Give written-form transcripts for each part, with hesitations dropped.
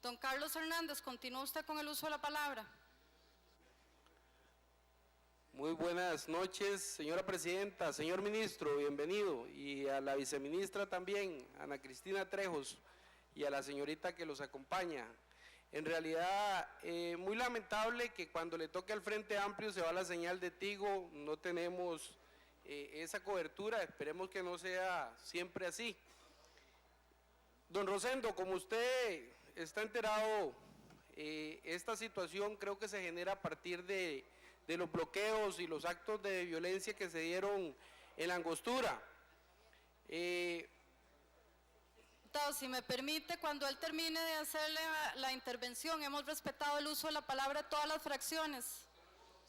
Don Carlos Hernández, continúa usted con el uso de la palabra. Muy buenas noches, señora presidenta, señor ministro, bienvenido, y a la viceministra también, Ana Cristina Trejos, y a la señorita que los acompaña. En realidad, muy lamentable que cuando le toque al Frente Amplio se va la señal de Tigo, no tenemos esa cobertura, esperemos que no sea siempre así. Don Rosendo, como usted está enterado, esta situación creo que se genera a partir de los bloqueos y los actos de violencia que se dieron en la Angostura. Si me permite, cuando él termine de hacerle la intervención, hemos respetado el uso de la palabra de todas las fracciones.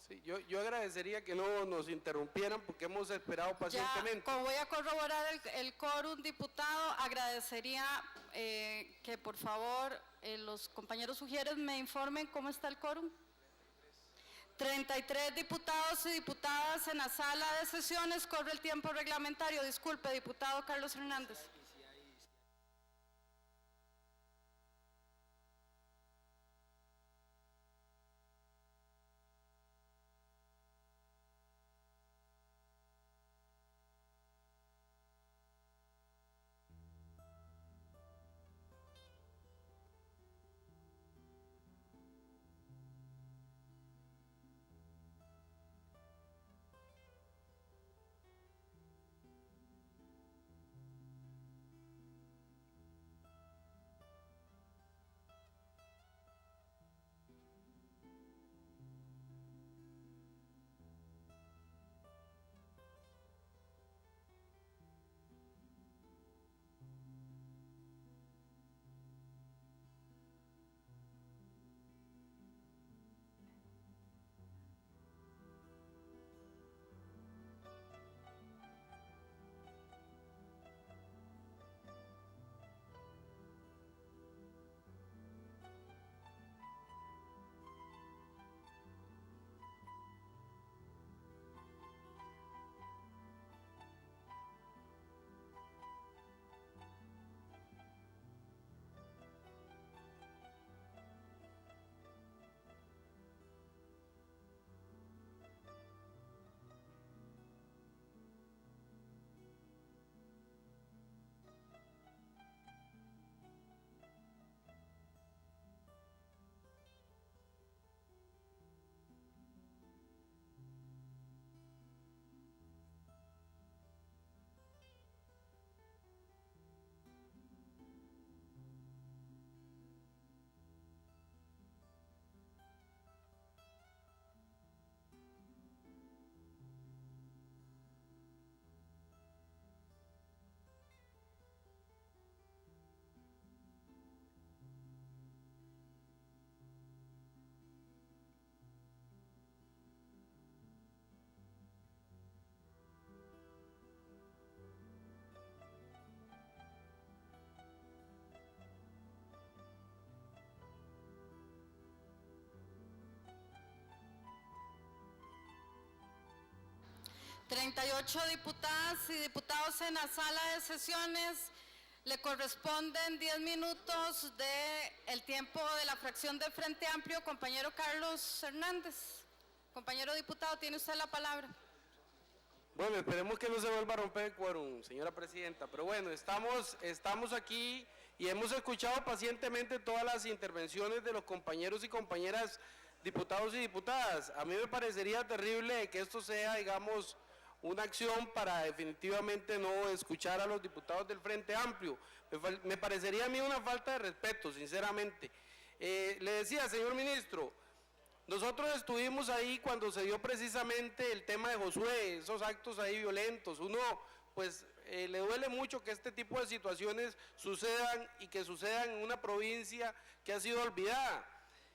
Sí, yo agradecería que no nos interrumpieran porque hemos esperado pacientemente. Ya, como voy a corroborar el quórum, diputado, agradecería que por favor los compañeros sugieres me informen cómo está el quórum. 33 diputados y diputadas en la sala de sesiones, corre el tiempo reglamentario. Disculpe, diputado Carlos Hernández. ...38 diputadas y diputados en la sala de sesiones. Le corresponden 10 minutos del tiempo de la fracción de Frente Amplio. Compañero Carlos Hernández. Compañero diputado, tiene usted la palabra. Bueno, esperemos que no se vuelva a romper el quórum, señora presidenta. Pero bueno, estamos aquí y hemos escuchado pacientemente todas las intervenciones de los compañeros y compañeras diputados y diputadas. A mí me parecería terrible que esto sea, digamos, una acción para definitivamente no escuchar a los diputados del Frente Amplio. Me parecería a mí una falta de respeto, sinceramente. Le decía, señor ministro, nosotros estuvimos ahí cuando se dio precisamente el tema de Josué, esos actos ahí violentos. Uno, pues, le duele mucho que este tipo de situaciones sucedan y que sucedan en una provincia que ha sido olvidada.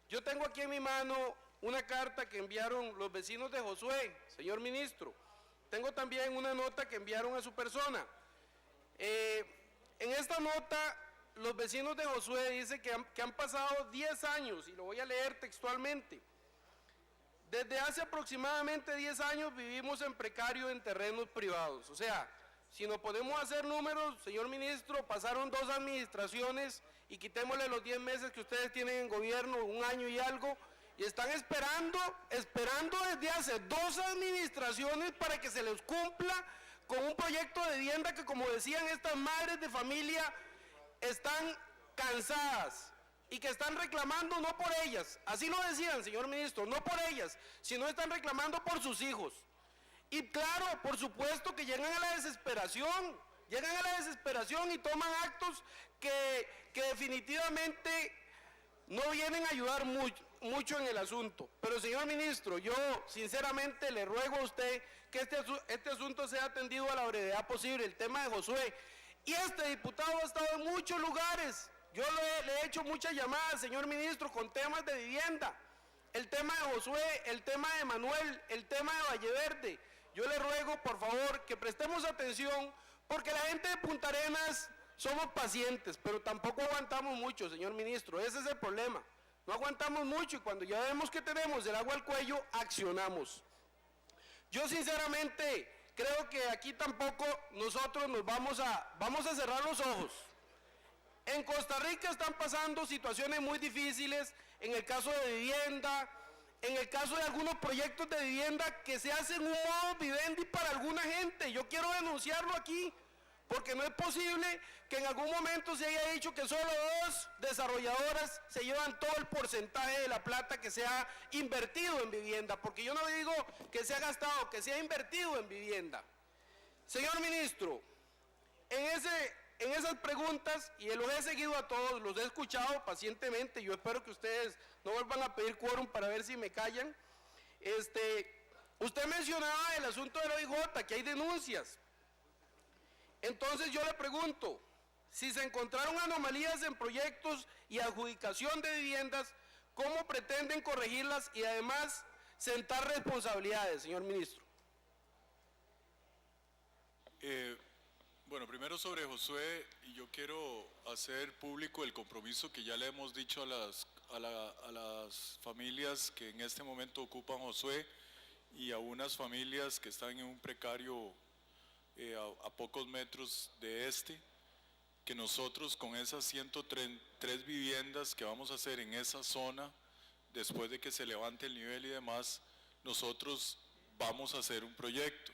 Yo tengo aquí en mi mano una carta que enviaron los vecinos de Josué, señor ministro. Tengo también una nota que enviaron a su persona. En esta nota, los vecinos de Josué dicen que han pasado 10 años, y lo voy a leer textualmente. Desde hace aproximadamente 10 años vivimos en precario en terrenos privados. O sea, si nos podemos hacer números, señor ministro, pasaron 2 administraciones y quitémosle los 10 meses que ustedes tienen en gobierno, 1 año y algo, y están esperando desde hace 2 administraciones para que se les cumpla con un proyecto de vivienda que, como decían estas madres de familia, están cansadas y que están reclamando no por ellas, así lo decían, señor ministro, no por ellas, sino están reclamando por sus hijos. Y claro, por supuesto que llegan a la desesperación y toman actos que definitivamente no vienen a ayudar mucho en el asunto. Pero, señor ministro, yo sinceramente le ruego a usted que este asunto sea atendido a la brevedad posible, el tema de Josué. Y este diputado ha estado en muchos lugares. Yo le he hecho muchas llamadas, señor ministro, con temas de vivienda. El tema de Josué, el tema de Manuel, el tema de Valleverde. Yo le ruego, por favor, que prestemos atención, porque la gente de Punta Arenas somos pacientes, pero tampoco aguantamos mucho, señor ministro. Ese es el problema. No aguantamos mucho y cuando ya vemos que tenemos el agua al cuello, accionamos. Yo sinceramente creo que aquí tampoco nosotros nos vamos a cerrar los ojos. En Costa Rica están pasando situaciones muy difíciles, en el caso de vivienda, en el caso de algunos proyectos de vivienda que se hacen un modo vivendi para alguna gente. Yo quiero denunciarlo aquí, porque no es posible que en algún momento se haya dicho que solo 2 desarrolladoras se llevan todo el porcentaje de la plata que se ha invertido en vivienda, porque yo no digo que se ha gastado, que se ha invertido en vivienda. Señor ministro, en esas preguntas, y los he seguido a todos, los he escuchado pacientemente, yo espero que ustedes no vuelvan a pedir quórum para ver si me callan. Usted mencionaba el asunto del OIJ, que hay denuncias. Entonces yo le pregunto, si se encontraron anomalías en proyectos y adjudicación de viviendas, ¿cómo pretenden corregirlas y además sentar responsabilidades, señor ministro? Bueno, primero sobre Josué, y yo quiero hacer público el compromiso que ya le hemos dicho a las familias que en este momento ocupan Josué y a unas familias que están en un precario a pocos metros de que nosotros con esas 103 viviendas que vamos a hacer en esa zona, después de que se levante el nivel y demás, nosotros vamos a hacer un proyecto.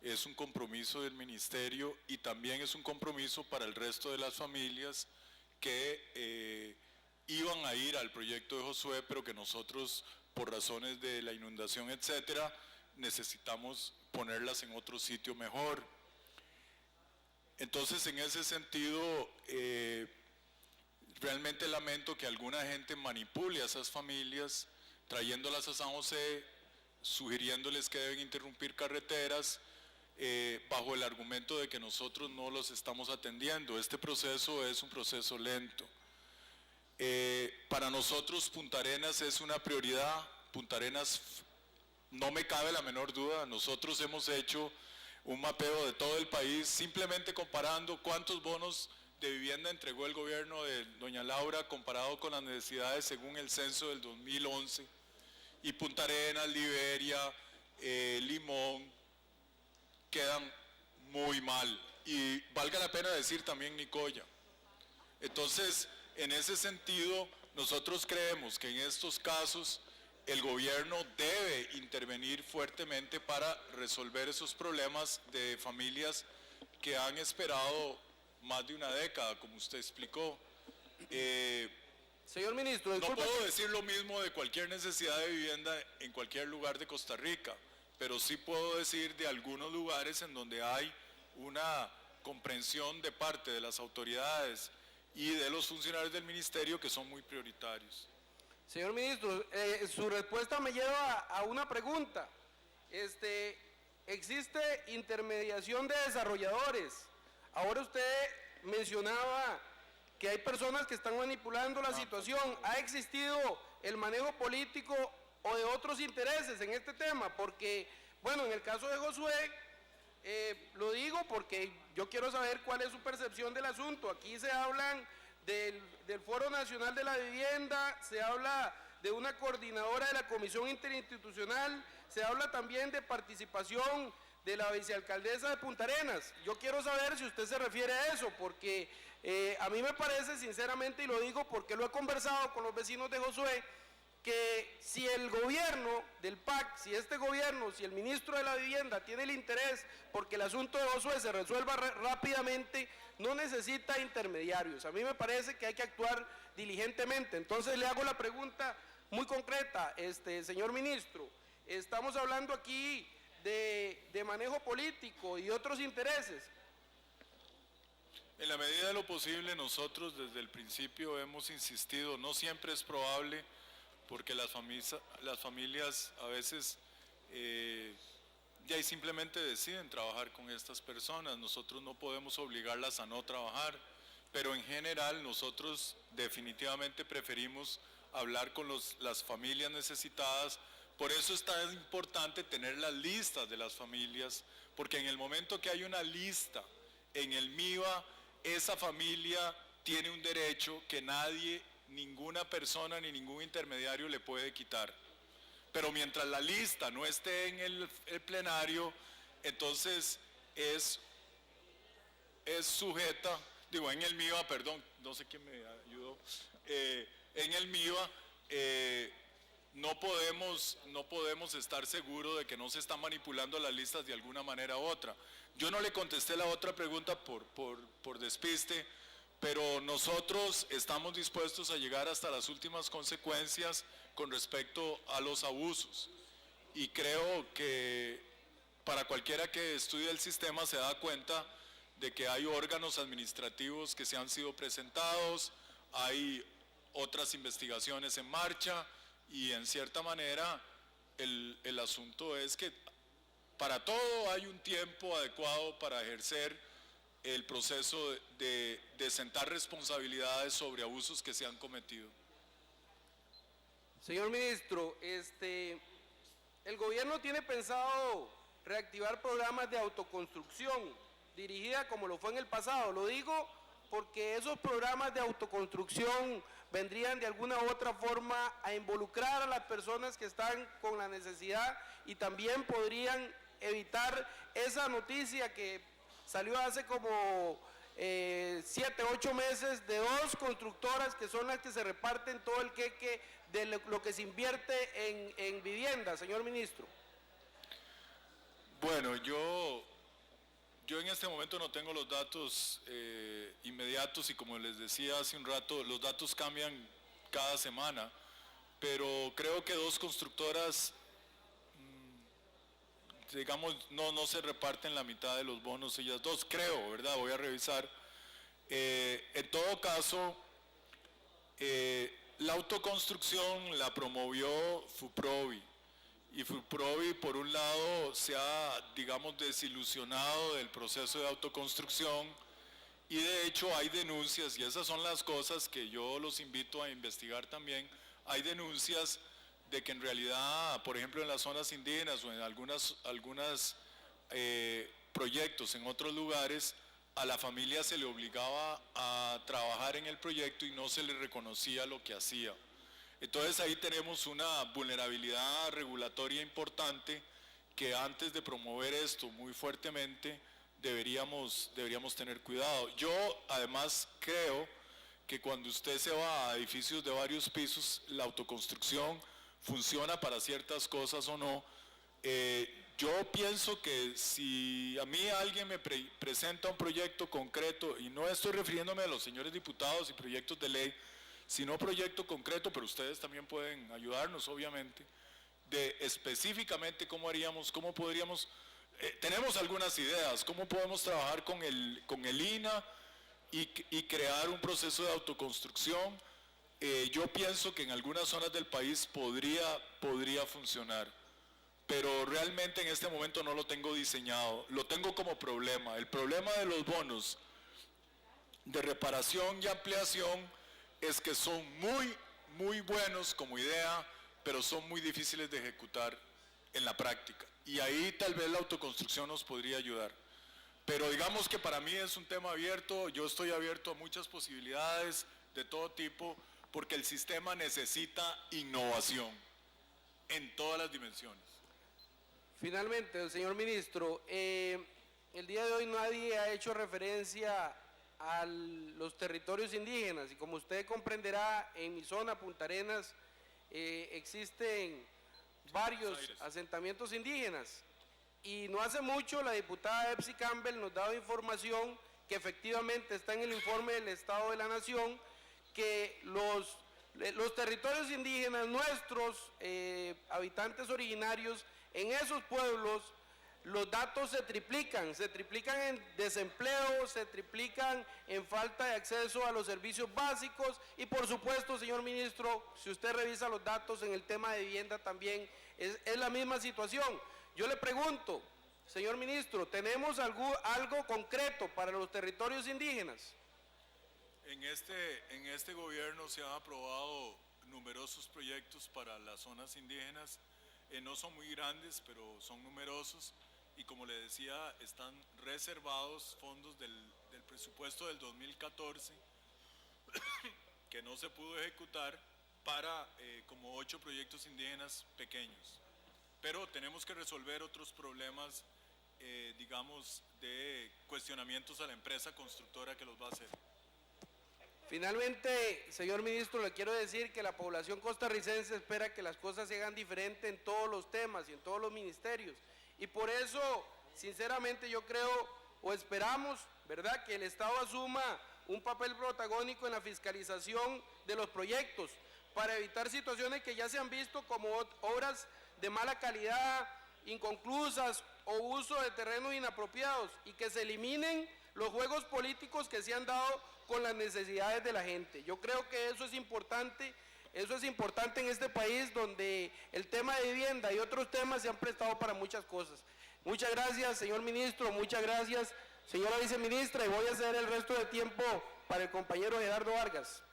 Es un compromiso del ministerio y también es un compromiso para el resto de las familias que iban a ir al proyecto de Josué, pero que nosotros, por razones de la inundación, etcétera, necesitamos ponerlas en otro sitio mejor. Entonces, en ese sentido, realmente lamento que alguna gente manipule a esas familias, trayéndolas a San José, sugiriéndoles que deben interrumpir carreteras, bajo el argumento de que nosotros no los estamos atendiendo. Este proceso es un proceso lento. Para nosotros Punta Arenas es una prioridad. Punta Arenas, no me cabe la menor duda, nosotros hemos hecho un mapeo de todo el país, simplemente comparando cuántos bonos de vivienda entregó el gobierno de doña Laura comparado con las necesidades según el censo del 2011, y Punta Arenas, Liberia, Limón, quedan muy mal, y valga la pena decir también Nicoya. Entonces, en ese sentido, nosotros creemos que en estos casos el gobierno debe intervenir fuertemente para resolver esos problemas de familias que han esperado más de una década, como usted explicó. Señor ministro, no puedo decir lo mismo de cualquier necesidad de vivienda en cualquier lugar de Costa Rica, pero sí puedo decir de algunos lugares en donde hay una comprensión de parte de las autoridades y de los funcionarios del ministerio que son muy prioritarios. Señor ministro, su respuesta me lleva a una pregunta. Existe intermediación de desarrolladores. Ahora usted mencionaba que hay personas que están manipulando la situación. ¿Ha existido el manejo político o de otros intereses en este tema? Porque, bueno, en el caso de Josué, lo digo porque yo quiero saber cuál es su percepción del asunto. Aquí se hablan del Foro Nacional de la Vivienda, se habla de una coordinadora de la Comisión Interinstitucional, se habla también de participación de la vicealcaldesa de Punta Arenas. Yo quiero saber si usted se refiere a eso, porque A mí me parece sinceramente, y lo digo porque lo he conversado con los vecinos de Josué, que si el gobierno del PAC, si este gobierno, si el ministro de la Vivienda tiene el interés porque el asunto de Josué se resuelva rápidamente, no necesita intermediarios. A mí me parece que hay que actuar diligentemente. Entonces le hago la pregunta muy concreta, señor ministro, estamos hablando aquí de manejo político y otros intereses. En la medida de lo posible, nosotros desde el principio hemos insistido, no siempre es probable, porque las familias a veces ya simplemente deciden trabajar con estas personas. Nosotros no podemos obligarlas a no trabajar, pero en general nosotros definitivamente preferimos hablar con las familias necesitadas. Por eso es tan importante tener las listas de las familias, porque en el momento que hay una lista en el MIVA, esa familia tiene un derecho que nadie, ninguna persona ni ningún intermediario le puede quitar. Pero mientras la lista no esté en el plenario, entonces es sujeta, digo en el MIVA, perdón, no sé quién me ayudó, en el MIVA no podemos estar seguros de que no se están manipulando las listas de alguna manera u otra. Yo no le contesté la otra pregunta por despiste, pero nosotros estamos dispuestos a llegar hasta las últimas consecuencias con respecto a los abusos. Y creo que para cualquiera que estudie el sistema se da cuenta de que hay órganos administrativos que se han sido presentados, hay otras investigaciones en marcha y en cierta manera el asunto es que para todo hay un tiempo adecuado para ejercer el proceso de sentar responsabilidades sobre abusos que se han cometido. Señor ministro, el gobierno tiene pensado reactivar programas de autoconstrucción dirigida como lo fue en el pasado. Lo digo porque esos programas de autoconstrucción vendrían de alguna u otra forma a involucrar a las personas que están con la necesidad y también podrían evitar esa noticia que salió hace como 7, 8 meses de 2 constructoras que son las que se reparten todo el queque de lo que se invierte en vivienda, señor ministro. Bueno, yo en este momento no tengo los datos inmediatos y como les decía hace un rato, los datos cambian cada semana, pero creo que 2 constructoras, digamos, no se reparten la mitad de los bonos, ellas 2, creo, ¿verdad? Voy a revisar. En todo caso, la autoconstrucción la promovió FUPROVI. Y FUPROVI, por un lado, se ha, digamos, desilusionado del proceso de autoconstrucción y de hecho hay denuncias, y esas son las cosas que yo los invito a investigar también, hay denuncias de que en realidad, por ejemplo, en las zonas indígenas o en algunos proyectos en otros lugares, a la familia se le obligaba a trabajar en el proyecto y no se le reconocía lo que hacía. Entonces ahí tenemos una vulnerabilidad regulatoria importante que antes de promover esto muy fuertemente deberíamos tener cuidado. Yo además creo que cuando usted se va a edificios de varios pisos, la autoconstrucción funciona para ciertas cosas o no. Yo pienso que si a mí alguien me presenta un proyecto concreto, y no estoy refiriéndome a los señores diputados y proyectos de ley, sino proyecto concreto, pero ustedes también pueden ayudarnos, obviamente, de específicamente cómo haríamos, cómo podríamos, tenemos algunas ideas, cómo podemos trabajar con el INA y crear un proceso de autoconstrucción. Yo pienso que en algunas zonas del país podría funcionar, pero realmente en este momento no lo tengo diseñado, lo tengo como problema. El problema de los bonos de reparación y ampliación es que son muy buenos como idea, pero son muy difíciles de ejecutar en la práctica. Y ahí tal vez la autoconstrucción nos podría ayudar. Pero digamos que para mí es un tema abierto, yo estoy abierto a muchas posibilidades de todo tipo, porque el sistema necesita innovación en todas las dimensiones. Finalmente, señor ministro, el día de hoy nadie ha hecho referencia a los territorios indígenas, y como usted comprenderá, en mi zona, Punta Arenas, existen varios asentamientos indígenas, y no hace mucho la diputada Epsi Campbell nos daba información que efectivamente está en el informe del Estado de la Nación, que los territorios indígenas, nuestros habitantes originarios, en esos pueblos, los datos se triplican en desempleo, se triplican en falta de acceso a los servicios básicos, y por supuesto, señor ministro, si usted revisa los datos en el tema de vivienda también es la misma situación. Yo le pregunto, señor ministro, ¿tenemos algo concreto para los territorios indígenas? En este gobierno se han aprobado numerosos proyectos para las zonas indígenas. No son muy grandes, pero son numerosos, y como le decía, están reservados fondos del presupuesto del 2014 que no se pudo ejecutar para como 8 proyectos indígenas pequeños. Pero tenemos que resolver otros problemas, digamos, de cuestionamientos a la empresa constructora que los va a hacer. Finalmente, señor ministro, le quiero decir que la población costarricense espera que las cosas se hagan diferente en todos los temas y en todos los ministerios. Y por eso, sinceramente, yo creo o esperamos, ¿verdad?, que el Estado asuma un papel protagónico en la fiscalización de los proyectos para evitar situaciones que ya se han visto como obras de mala calidad, inconclusas o uso de terrenos inapropiados, y que se eliminen los juegos políticos que se han dado con las necesidades de la gente. Yo creo que eso es importante en este país donde el tema de vivienda y otros temas se han prestado para muchas cosas. Muchas gracias, señor ministro, muchas gracias, señora viceministra, y voy a ceder el resto del tiempo para el compañero Gerardo Vargas.